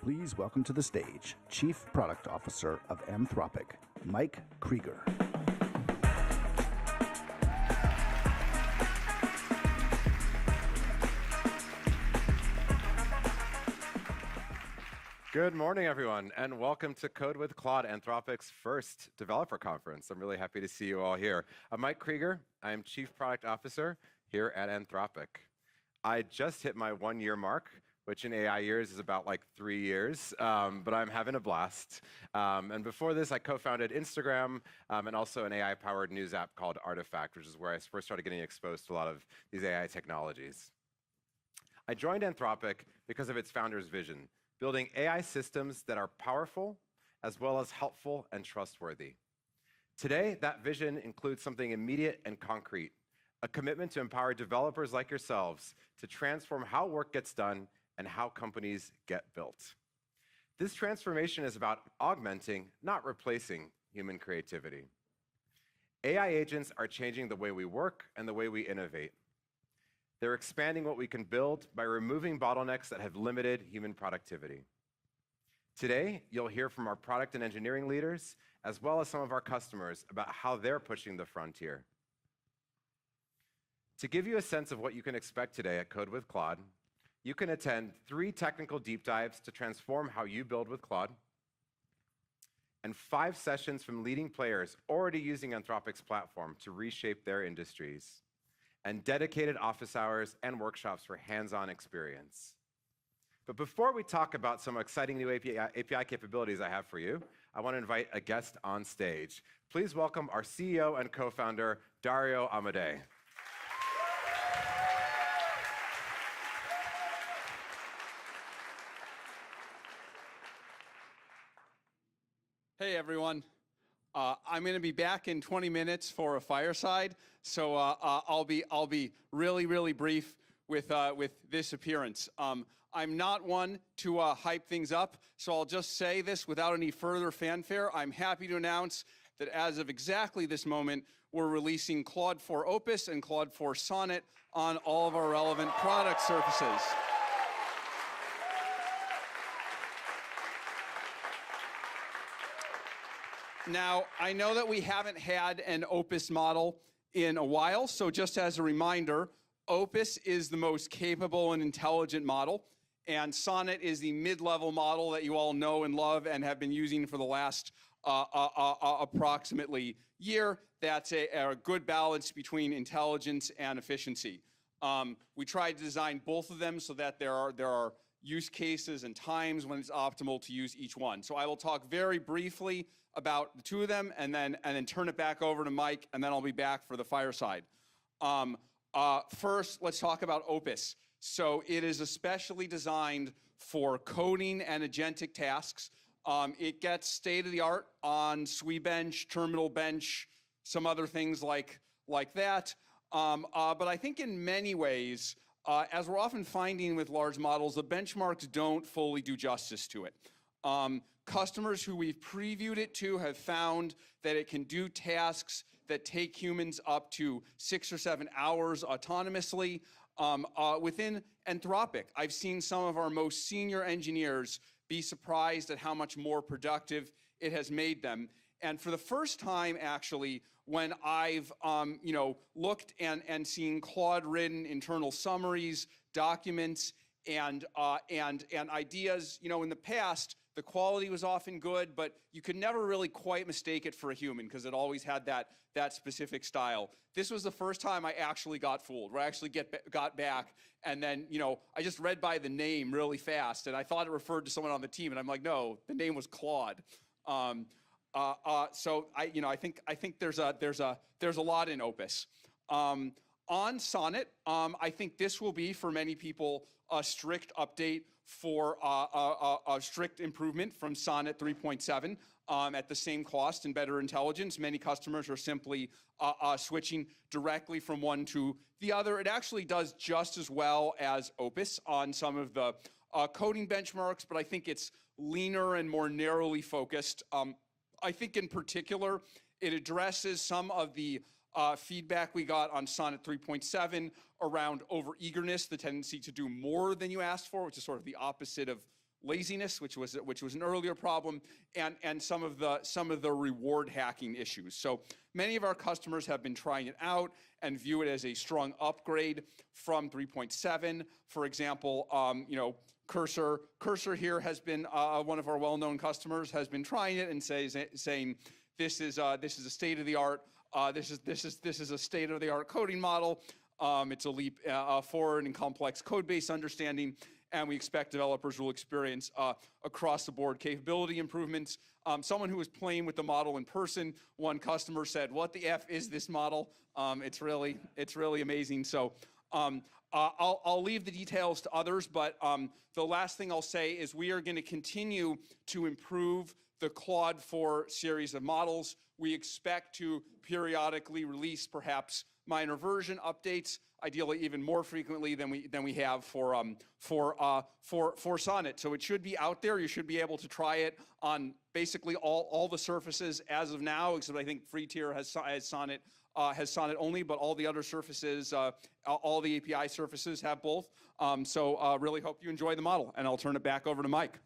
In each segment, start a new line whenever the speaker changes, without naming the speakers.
Please welcome to the stage Chief Product Officer of Anthropic, Mike Krieger.
Good morning, everyone, and welcome to Code with Claude, Anthropic's first developer conference. I'm really happy to see you all here. I'm Mike Krieger. I am Chief Product Officer here at Anthropic. I just hit my 1-year mark, which in AI years is about like 3 years, but I'm having a blast. And before this, I co-founded Instagram and also an AI-powered news app called Artifact, which is where I first started getting exposed to a lot of these AI technologies. I joined Anthropic because of its founder's vision, building AI systems that are powerful, as well as helpful and trustworthy. Today, that vision includes something immediate and concrete, a commitment to empower developers like yourselves to transform how work gets done and how companies get built. This transformation is about augmenting, not replacing, human creativity. AI agents are changing the way we work and the way we innovate. They're expanding what we can build by removing bottlenecks that have limited human productivity. Today, you'll hear from our product and engineering leaders, as well as some of our customers, about how they're pushing the frontier. To give you a sense of what you can expect today at Code with Claude, you can attend 3 technical deep dives to transform how you build with Claude, and 5 sessions from leading players already using Anthropic's platform to reshape their industries, and dedicated office hours and workshops for hands-on experience. But before we talk about some exciting new API capabilities I have for you, I want to invite a guest on stage. Please welcome our CEO and co-founder, Dario Amodei.
Hey, everyone. I'm going to be back in 20 minutes for a fireside, so I'll be really brief with this appearance. I'm not one to hype things up, so I'll just say this without any further fanfare. I'm happy to announce that as of exactly this moment, we're releasing Claude for Opus and Claude for Sonnet on all of our relevant product surfaces. Now, I know that we haven't had an Opus model in a while, so just as a reminder, Opus is the most capable and intelligent model, and Sonnet is the mid-level model that you all know and love and have been using for the last approximately year. That's a good balance between intelligence and efficiency. We tried to design both of them so that there are use cases and times when it's optimal to use each one. So I will talk very briefly about the 2 of them and then turn it back over to Mike, and then I'll be back for the fireside. First, let's talk about Opus. So it is especially designed for coding and agentic tasks. It gets state-of-the-art on SWE Bench, Terminal Bench, some other things like that. But I think in many ways, as we're often finding with large models, the benchmarks don't fully do justice to it. Customers who we've previewed it to have found that it can do tasks that take humans up to 6 or 7 hours autonomously within Anthropic. I've seen some of our most senior engineers be surprised at how much more productive it has made them. And for the first time, actually, when I've looked and seen Claude-written internal summaries, documents, and ideas, in the past, the quality was often good, but you could never really quite mistake it for a human because it always had that specific style. This was the first time I actually got fooled, where I actually got back, and then I just read by the name really fast, and I thought it referred to someone on the team, and I'm like, no, the name was Claude. So I think there's a lot in Opus. On Sonnet, I think this will be for many people a strict update for a strict improvement from Sonnet 3.7 at the same cost and better intelligence. Many customers are simply switching directly from one to the other. It actually does just as well as Opus on some of the coding benchmarks, but I think it's leaner and more narrowly focused. I think in particular, it addresses some of the feedback we got on Sonnet 3.7 around over-eagerness, the tendency to do more than you asked for, which is sort of the opposite of laziness, which was an earlier problem, and some of the reward hacking issues. So many of our customers have been trying it out and view it as a strong upgrade from 3.7. For example, Cursor here has been one of our well-known customers, has been trying it and saying this is a state of the art. This is a state of the art coding model. It's a leap forward in complex code base understanding, and we expect developers will experience across the board capability improvements. Someone who was playing with the model in person, one customer said, "What the F is this model?" It's really amazing. So I'll leave the details to others, but the last thing I'll say is we are going to continue to improve the Claude 4 series of models. We expect to periodically release perhaps minor version updates, ideally even more frequently than we have for Sonnet. So it should be out there. You should be able to try it on basically all the surfaces as of now, except I think free tier has Sonnet only, but all the other surfaces, all the API surfaces have both. So really hope you enjoy the model, and I'll turn it back over to Mike.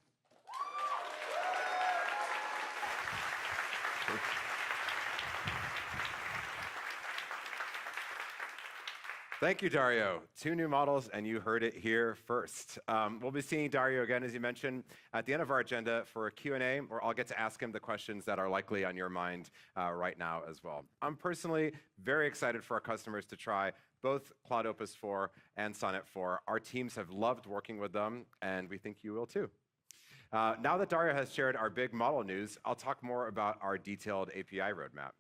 Thank you, Dario. 2 new models, and you heard it here first. We'll be seeing Dario again, as you mentioned, at the end of our agenda for a Q&A, where I'll get to ask him the questions that are likely on your mind right now as well. I'm personally very excited for our customers to try both Claude Opus 4 and Sonnet 4. Our teams have loved working with them, and we think you will too. Now that Dario has shared our big model news, I'll talk more about our detailed API roadmap.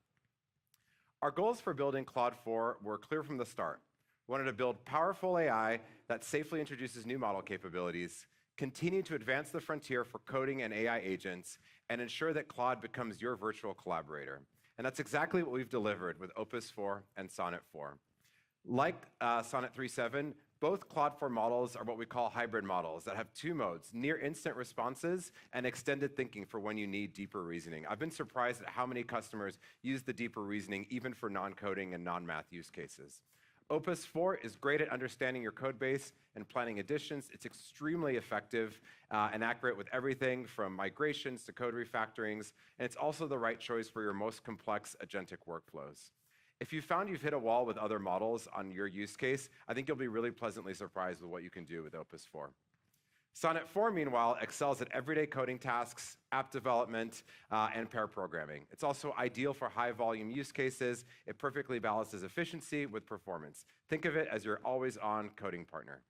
Our goals for building Claude 4 were clear from the start. We wanted to build powerful AI that safely introduces new model capabilities, continue to advance the frontier for coding and AI agents, and ensure that Claude becomes your virtual collaborator. And that's exactly what we've delivered with Opus 4 and Sonnet 4. Like Sonnet 3.7, both Claude 4 models are what we call hybrid models that have 2 modes, near instant responses and extended thinking for when you need deeper reasoning. I've been surprised at how many customers use the deeper reasoning even for non-coding and non-math use cases. Opus 4 is great at understanding your code base and planning additions. It's extremely effective and accurate with everything from migrations to code refactorings, and it's also the right choice for your most complex agentic workflows. If you found you've hit a wall with other models on your use case, I think you'll be really pleasantly surprised with what you can do with Opus 4. Sonnet 4, meanwhile, excels at everyday coding tasks, app development, and pair programming. It's also ideal for high-volume use cases. It perfectly balances efficiency with performance. Think of it as your always-on coding partner.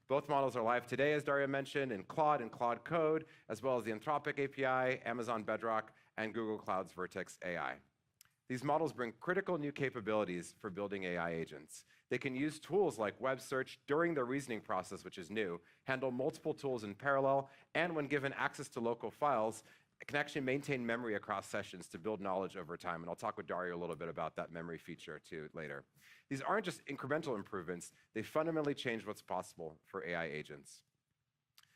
Both models are live today, as Dario mentioned, in Claude and Claude Code, as well as the Anthropic API, Amazon Bedrock, and Google Cloud's Vertex AI. These models bring critical new capabilities for building AI agents. They can use tools like web search during the reasoning process, which is new, handle multiple tools in parallel, and when given access to local files, can actually maintain memory across sessions to build knowledge over time. And I'll talk with Dario a little bit about that memory feature too later. These aren't just incremental improvements, they fundamentally change what's possible for AI agents.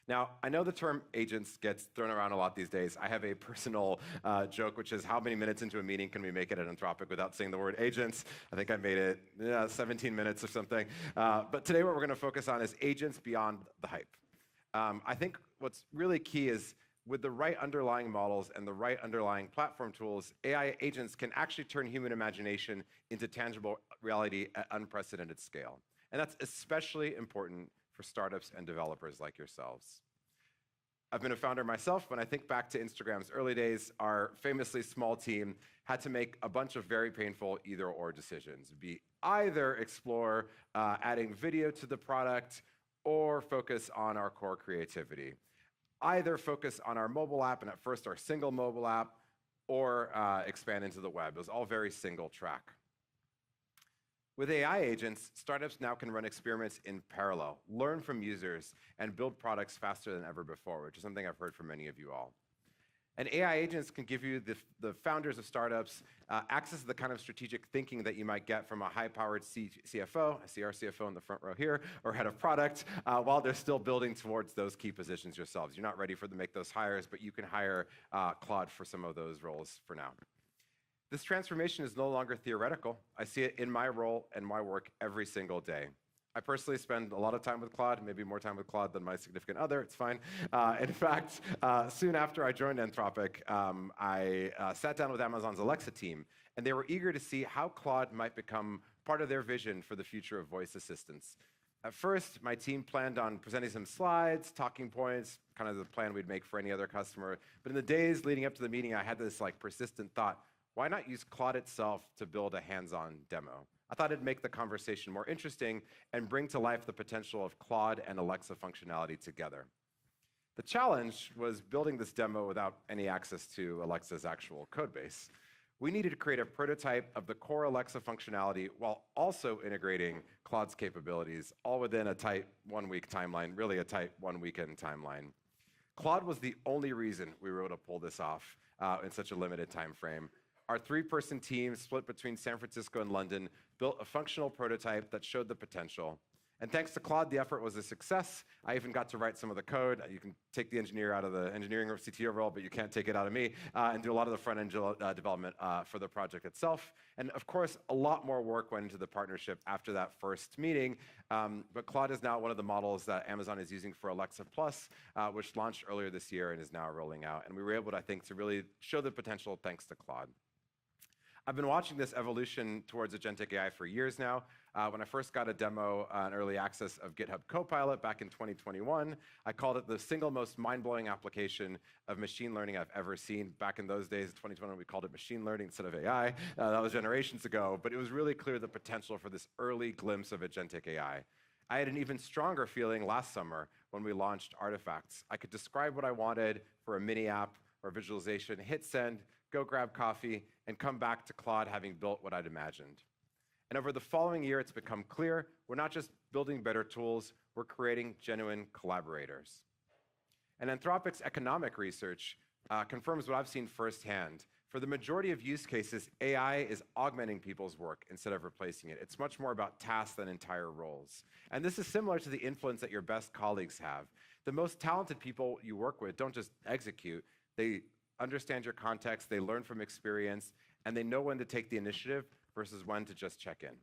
Now, I know the term agents gets thrown around a lot these days. I have a personal joke, which is how many minutes into a meeting can we make it at Anthropic without saying the word agents? I think I made it 17 minutes or something. But today what we're going to focus on is agents beyond the hype. I think what's really key is with the right underlying models and the right underlying platform tools, AI agents can actually turn human imagination into tangible reality at unprecedented scale. And that's especially important for startups and developers like yourselves. I've been a founder myself. When I think back to Instagram's early days, our famously small team had to make a bunch of very painful either-or decisions. Be either explore adding video to the product or focus on our core creativity. Either focus on our mobile app, and at first our single mobile app, or expand into the web. It was all very single track. With AI agents, startups now can run experiments in parallel, learn from users, and build products faster than ever before, which is something I've heard from many of you all. And AI agents can give you, the founders of startups, access to the kind of strategic thinking that you might get from a high-powered CFO, I see our CFO in the front row here, or head of product, while they're still building towards those key positions yourselves. You're not ready to make those hires, but you can hire Claude for some of those roles for now. This transformation is no longer theoretical. I see it in my role and my work every single day. I personally spend a lot of time with Claude, maybe more time with Claude than my significant other. It's fine. In fact, soon after I joined Anthropic, I sat down with Amazon's Alexa team, and they were eager to see how Claude might become part of their vision for the future of voice assistants. At first, my team planned on presenting some slides, talking points, kind of the plan we'd make for any other customer. But in the days leading up to the meeting, I had this persistent thought, why not use Claude itself to build a hands-on demo? I thought it'd make the conversation more interesting and bring to life the potential of Claude and Alexa functionality together. The challenge was building this demo without any access to Alexa's actual code base. We needed to create a prototype of the core Alexa functionality while also integrating Claude's capabilities, all within a tight one-week timeline, really a tight one-weekend timeline. Claude was the only reason we were able to pull this off in such a limited time frame. Our 3-person team, split between San Francisco and London, built a functional prototype that showed the potential. And thanks to Claude, the effort was a success. I even got to write some of the code. You can take the engineer out of the engineering or CTO role, but you can't take it out of me, and do a lot of the front-end development for the project itself. And of course, a lot more work went into the partnership after that first meeting. But Claude is now one of the models that Amazon is using for Alexa Plus, which launched earlier this year and is now rolling out. And we were able to, I think, to really show the potential thanks to Claude. I've been watching this evolution towards agentic AI for years now. When I first got a demo and early access of GitHub Copilot back in 2021, I called it the single most mind-blowing application of machine learning I've ever seen. Back in those days, in 2021, we called it machine learning instead of AI. That was generations ago, but it was really clear the potential for this early glimpse of agentic AI. I had an even stronger feeling last summer when we launched Artifacts. I could describe what I wanted for a mini app or visualization, hit send, go grab coffee, and come back to Claude having built what I'd imagined. And over the following year, it's become clear we're not just building better tools, we're creating genuine collaborators. And Anthropic's economic research confirms what I've seen firsthand. For the majority of use cases, AI is augmenting people's work instead of replacing it. It's much more about tasks than entire roles. And this is similar to the influence that your best colleagues have. The most talented people you work with don't just execute, they understand your context, they learn from experience, and they know when to take the initiative versus when to just check in.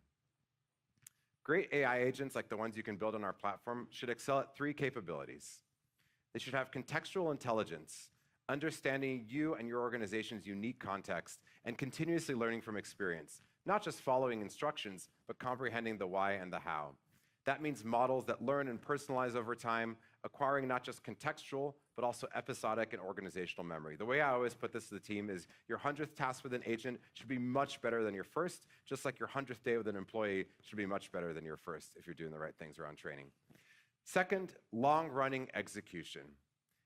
Great AI agents, like the ones you can build on our platform, should excel at 3 capabilities. They should have contextual intelligence, understanding you and your organization's unique context, and continuously learning from experience, not just following instructions, but comprehending the why and the how. That means models that learn and personalize over time, acquiring not just contextual, but also episodic and organizational memory. The way I always put this to the team is your 100th task with an agent should be much better than your first, just like your 100th day with an employee should be much better than your first if you're doing the right things around training. Second, long-running execution.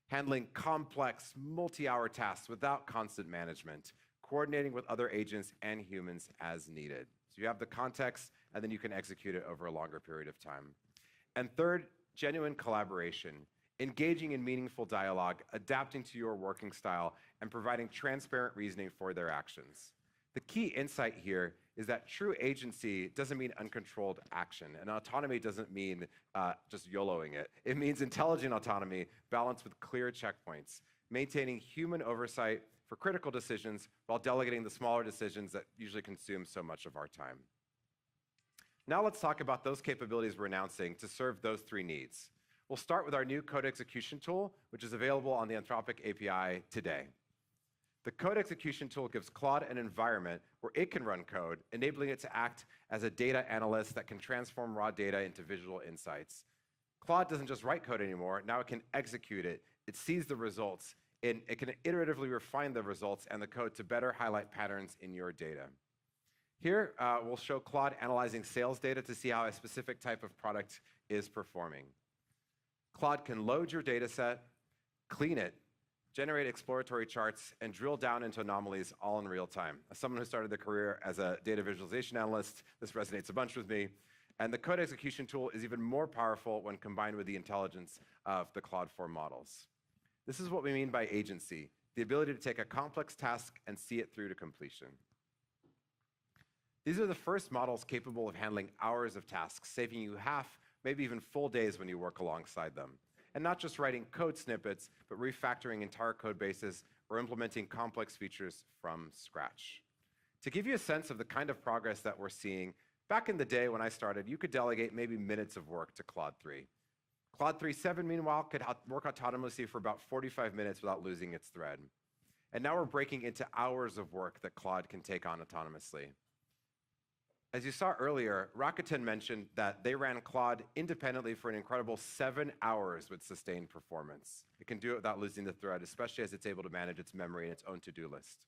Handling complex, multi-hour tasks without constant management, coordinating with other agents and humans as needed. So you have the context, and then you can execute it over a longer period of time. And third, genuine collaboration, engaging in meaningful dialogue, adapting to your working style, and providing transparent reasoning for their actions. The key insight here is that true agency doesn't mean uncontrolled action, and autonomy doesn't mean just YOLOing it. It means intelligent autonomy balanced with clear checkpoints, maintaining human oversight for critical decisions while delegating the smaller decisions that usually consume so much of our time. Now let's talk about those capabilities we're announcing to serve those 3 needs. We'll start with our new code execution tool, which is available on the Anthropic API today. The code execution tool gives Claude an environment where it can run code, enabling it to act as a data analyst that can transform raw data into visual insights. Claude doesn't just write code anymore, now it can execute it. It sees the results, and it can iteratively refine the results and the code to better highlight patterns in your data. Here, we'll show Claude analyzing sales data to see how a specific type of product is performing. Claude can load your data set, clean it, generate exploratory charts, and drill down into anomalies all in real time. As someone who started their career as a data visualization analyst, this resonates a bunch with me. And the code execution tool is even more powerful when combined with the intelligence of the Claude 4 models. This is what we mean by agency, the ability to take a complex task and see it through to completion. These are the first models capable of handling hours of tasks, saving you half, maybe even full days when you work alongside them. And not just writing code snippets, but refactoring entire code bases or implementing complex features from scratch. To give you a sense of the kind of progress that we're seeing, Back in the day when I started, you could delegate maybe minutes of work to Claude 3. Claude 3.7, meanwhile, could work autonomously for about 45 minutes without losing its thread. And now we're breaking into hours of work that Claude can take on autonomously. As you saw earlier, Rakuten mentioned that they ran Claude independently for an incredible 7 hours with sustained performance. It can do it without losing the thread, especially as it's able to manage its memory and its own to-do list.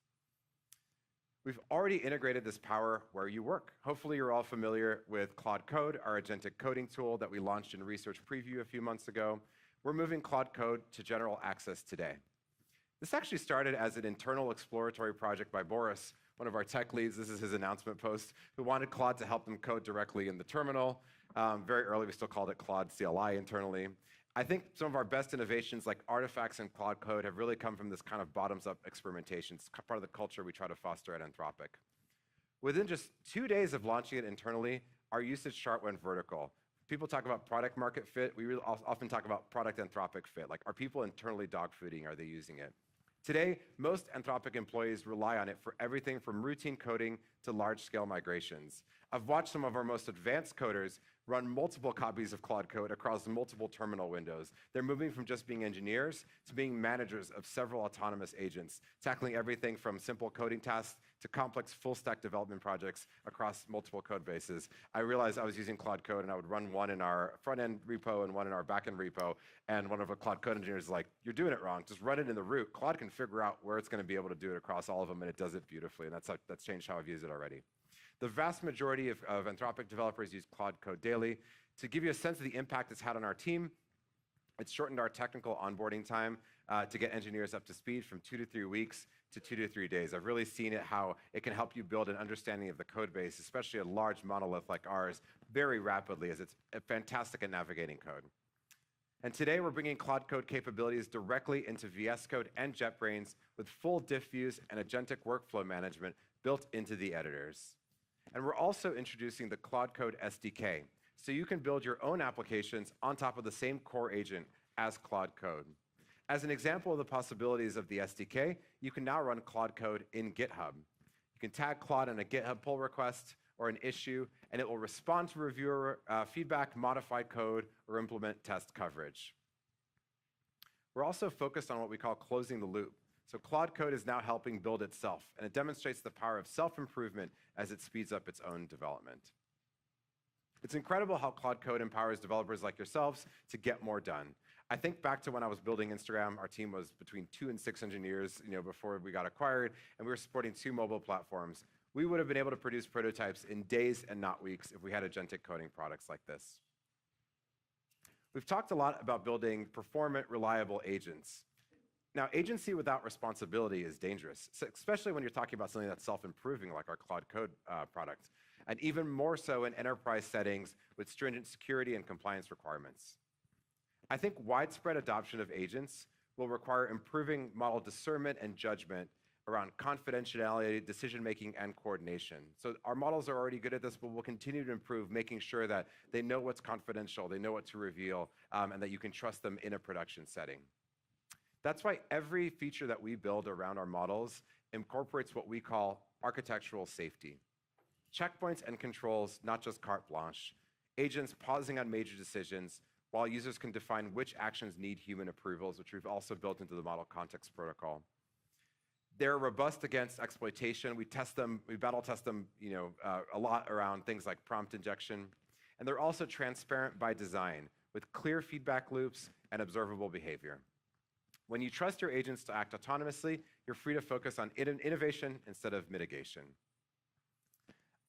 We've already integrated this power where you work. Hopefully you're all familiar with Claude Code, our agentic coding tool that we launched in research preview a few months ago. We're moving Claude Code to general access today. This actually started as an internal exploratory project by Boris, one of our tech leads. This is his announcement post, who wanted Claude to help them code directly in the terminal. Very early, we still called it Claude CLI internally. I think some of our best innovations like artifacts and Claude Code have really come from this kind of bottoms-up experimentation. It's part of the culture we try to foster at Anthropic. Within just 2 days of launching it internally, our usage chart went vertical. People talk about product market fit. We really often talk about product Anthropic fit. Like, are people internally dogfooding? Are they using it? Today, most Anthropic employees rely on it for everything from routine coding to large-scale migrations. I've watched some of our most advanced coders run multiple copies of Claude Code across multiple terminal windows. They're moving from just being engineers to being managers of several autonomous agents, tackling everything from simple coding tasks to complex full-stack development projects across multiple code bases. I realized I was using Claude Code, and I would run one in our front-end repo and one in our back-end repo, and one of the Claude Code engineers is like, "You're doing it wrong. Just run it in the root. Claude can figure out where it's going to be able to do it across all of them, and it does it beautifully," and that's changed how I've used it already. The vast majority of Anthropic developers use Claude Code daily. To give you a sense of the impact it's had on our team, it's shortened our technical onboarding time to get engineers up to speed from 2 to 3 weeks to 2 to 3 days. I've really seen it how it can help you build an understanding of the code base, especially a large monolith like ours, very rapidly, as it's fantastic at navigating code. And today we're bringing Claude Code capabilities directly into VS Code and JetBrains with full diff views and agentic workflow management built into the editors. And we're also introducing the Claude Code SDK, so you can build your own applications on top of the same core agent as Claude Code. As an example of the possibilities of the SDK, you can now run Claude Code in GitHub. You can tag Claude in a GitHub pull request or an issue, and it will respond to reviewer feedback, modify code, or implement test coverage. We're also focused on what we call closing the loop. So Claude Code is now helping build itself, and it demonstrates the power of self-improvement as it speeds up its own development. It's incredible how Claude Code empowers developers like yourselves to get more done. I think back to when I was building Instagram, our team was between 2 and 6 engineers, before we got acquired, and we were supporting 2 mobile platforms. We would have been able to produce prototypes in days and not weeks if we had agentic coding products like this. We've talked a lot about building performant, reliable agents. Now, agency without responsibility is dangerous, especially when you're talking about something that's self-improving like our Claude Code product, and even more so in enterprise settings with stringent security and compliance requirements. I think widespread adoption of agents will require improving model discernment and judgment around confidentiality, decision-making, and coordination. So our models are already good at this, but we'll continue to improve, making sure that they know what's confidential, they know what to reveal, and that you can trust them in a production setting. That's why every feature that we build around our models incorporates what we call architectural safety. Checkpoints and controls, not just carte blanche. Agents pausing on major decisions, while users can define which actions need human approvals, which we've also built into the model context protocol. They're robust against exploitation. We test them, we battle test them, a lot around things like prompt injection. And they're also transparent by design, with clear feedback loops and observable behavior. When you trust your agents to act autonomously, you're free to focus on innovation instead of mitigation.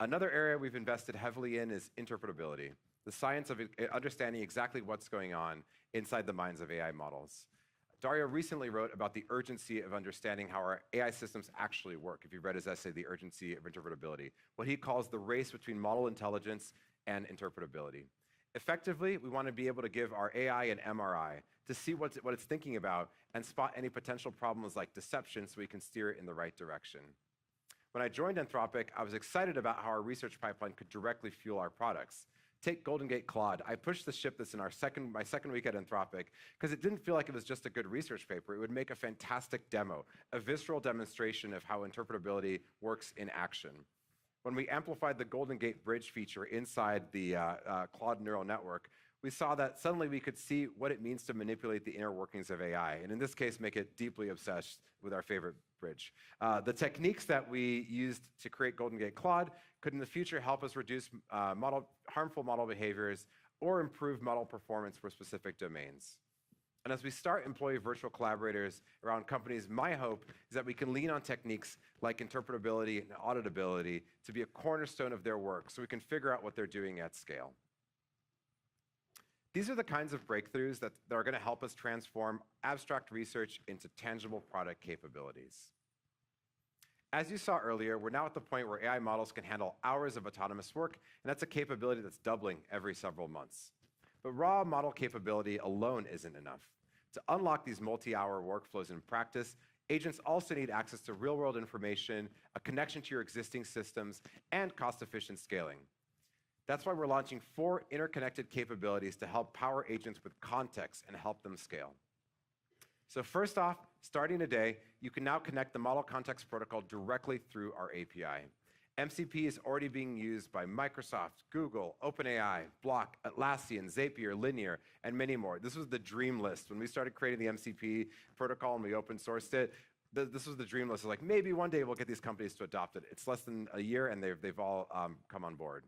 Another area we've invested heavily in is interpretability, the science of understanding exactly what's going on inside the minds of AI models. Dario recently wrote about the urgency of understanding how our AI systems actually work, if you've read his essay, The Urgency of Interpretability, what he calls the race between model intelligence and interpretability. Effectively, we want to be able to give our AI an MRI to see what it's thinking about and spot any potential problems like deception so we can steer it in the right direction. When I joined Anthropic, I was excited about how our research pipeline could directly fuel our products. Take Golden Gate Claude. I pushed to ship this in my second week at Anthropic because it didn't feel like it was just a good research paper. It would make a fantastic demo, a visceral demonstration of how interpretability works in action. when we amplified the Golden Gate Bridge feature inside the Claude neural network, we saw that suddenly we could see what it means to manipulate the inner workings of AI, and in this case, make it deeply obsessed with our favorite bridge. The techniques that we used to create Golden Gate Claude could in the future help us reduce harmful model behaviors or improve model performance for specific domains. And as we start employee virtual collaborators around companies, my hope is that we can lean on techniques like interpretability and auditability to be a cornerstone of their work so we can figure out what they're doing at scale. These are the kinds of breakthroughs that are going to help us transform abstract research into tangible product capabilities. As you saw earlier, we're now at the point where AI models can handle hours of autonomous work, and that's a capability that's doubling every several months. But raw model capability alone isn't enough. To unlock these multi-hour workflows in practice, agents also need access to real-world information, a connection to your existing systems, and cost-efficient scaling. That's why we're launching 4 interconnected capabilities to help power agents with context and help them scale. So first off, starting today, you can now connect the Model Context Protocol directly through our API. MCP is already being used by Microsoft, Google, OpenAI, Block, Atlassian, Zapier, Linear, and many more. This was the dream list. When we started creating the MCP protocol and we open sourced it, this was the dream list. Like, maybe one day we'll get these companies to adopt it. It's less than a year, and they've all come on board.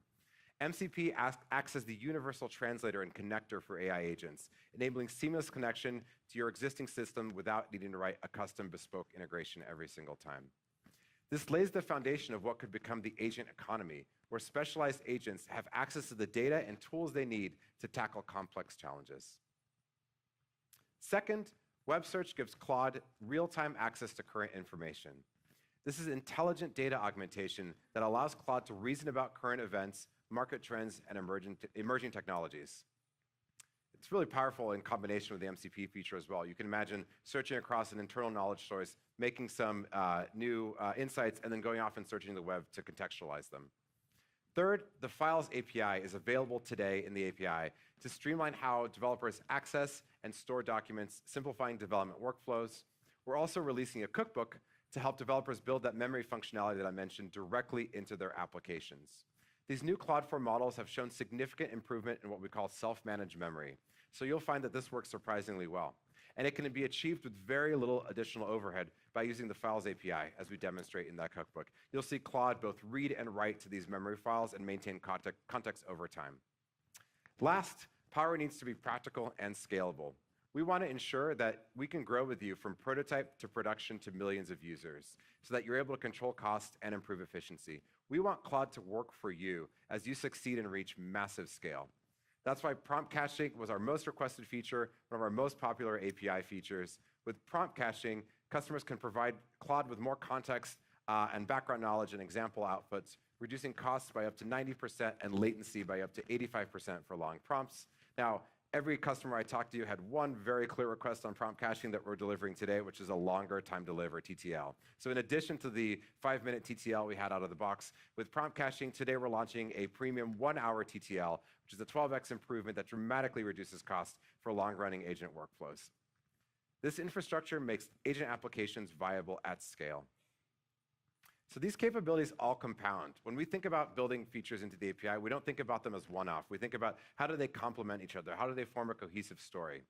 MCP acts as the universal translator and connector for AI agents, enabling seamless connection to your existing system without needing to write a custom bespoke integration every single time. This lays the foundation of what could become the agent economy, where specialized agents have access to the data and tools they need to tackle complex challenges. Second, web search gives Claude real-time access to current information. This is intelligent data augmentation that allows Claude to reason about current events, market trends, and emerging technologies. It's really powerful in combination with the MCP feature as well. You can imagine searching across an internal knowledge source, making some new insights, and then going off and searching the web to contextualize them. Third, the Files API is available today in the API to streamline how developers access and store documents, simplifying development workflows. We're also releasing a cookbook to help developers build that memory functionality that I mentioned directly into their applications. These new Claude 4 models have shown significant improvement in what we call self-managed memory. So you'll find that this works surprisingly well. And it can be achieved with very little additional overhead by using the Files API, as we demonstrate in that cookbook. You'll see Claude both read and write to these memory files and maintain context over time. Last, Power needs to be practical and scalable. We want to ensure that we can grow with you from prototype to production to millions of users so that you're able to control cost and improve efficiency. We want Claude to work for you as you succeed and reach massive scale. That's why prompt caching was our most requested feature, one of our most popular API features. With prompt caching, customers can provide Claude with more context and background knowledge and example outputs, reducing costs by up to 90% and latency by up to 85% for long prompts. Now, every customer I talked to had one very clear request on prompt caching that we're delivering today, which is a longer time deliver, TTL. So in addition to the 5-minute TTL we had out of the box, with prompt caching, today we're launching a premium 1-hour TTL, which is a 12x improvement that dramatically reduces costs for long-running agent workflows. This infrastructure makes agent applications viable at scale. So these capabilities all compound. When we think about building features into the API, we don't think about them as one-off. We think about how do they complement each other? How do they form a cohesive story?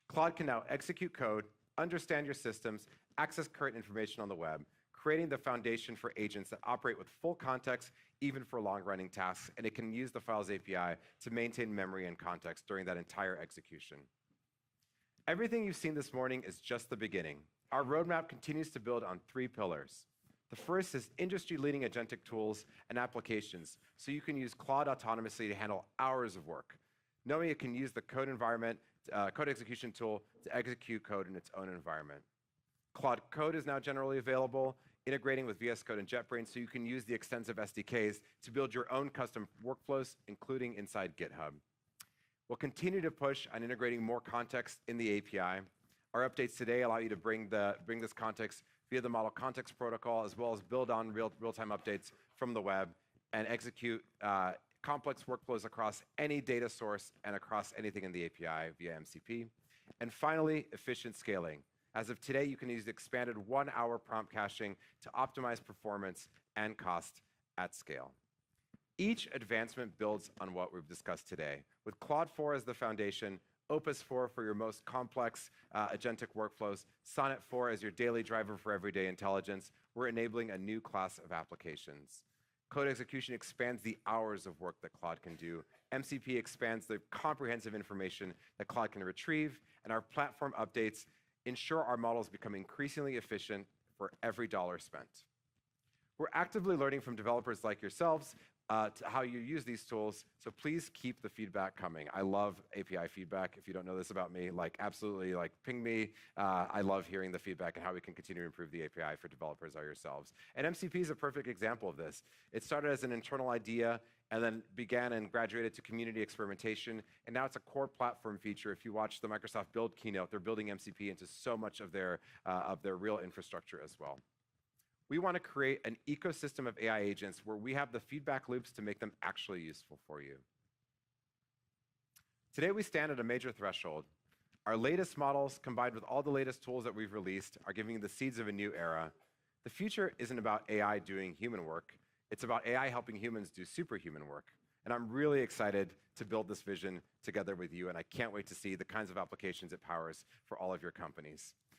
Claude can now execute code, understand your systems, access current information on the web, creating the foundation for agents that operate with full context, even for long-running tasks, and it can use the Files API to maintain memory and context during that entire execution. Everything you've seen this morning is just the beginning. Our roadmap continues to build on 3 pillars. The first is industry-leading agentic tools and applications, so you can use Claude autonomously to handle hours of work, knowing it can use the code environment, code execution tool to execute code in its own environment. Claude Code is now generally available, integrating with VS Code and JetBrains, so you can use the extensive SDKs to build your own custom workflows, including inside GitHub. We'll continue to push on integrating more context in the API. Our updates today allow you to bring this context via the Model Context Protocol, as well as build on real-time updates from the web and execute complex workflows across any data source and across anything in the API via MCP. And finally, efficient scaling. As of today, you can use the expanded 1-hour prompt caching to optimize performance and cost at scale. Each advancement builds on what we've discussed today. With Claude 4 as the foundation, Opus 4 for your most complex agentic workflows, Sonnet 4 as your daily driver for everyday intelligence, we're enabling a new class of applications. Code execution expands the hours of work that Claude can do. MCP expands the comprehensive information that Claude can retrieve, and our platform updates ensure our models become increasingly efficient for every dollar spent. We're actively learning from developers like yourselves to how you use these tools, so please keep the feedback coming. I love API feedback. If you don't know this about me, absolutely ping me. I love hearing the feedback and how we can continue to improve the API for developers like yourselves. And MCP is a perfect example of this. It started as an internal idea and then began and graduated to community experimentation, and now it's a core platform feature. If you watch the Microsoft Build keynote, they're building MCP into so much of their real infrastructure as well. We want to create an ecosystem of AI agents where we have the feedback loops to make them actually useful for you. Today, we stand at a major threshold. Our latest models, combined with all the latest tools that we've released, are giving the seeds of a new era. The future isn't about AI doing human work. It's about AI helping humans do superhuman work. And I'm really excited to build this vision together with you, and I can't wait to see the kinds of applications it powers for all of your companies.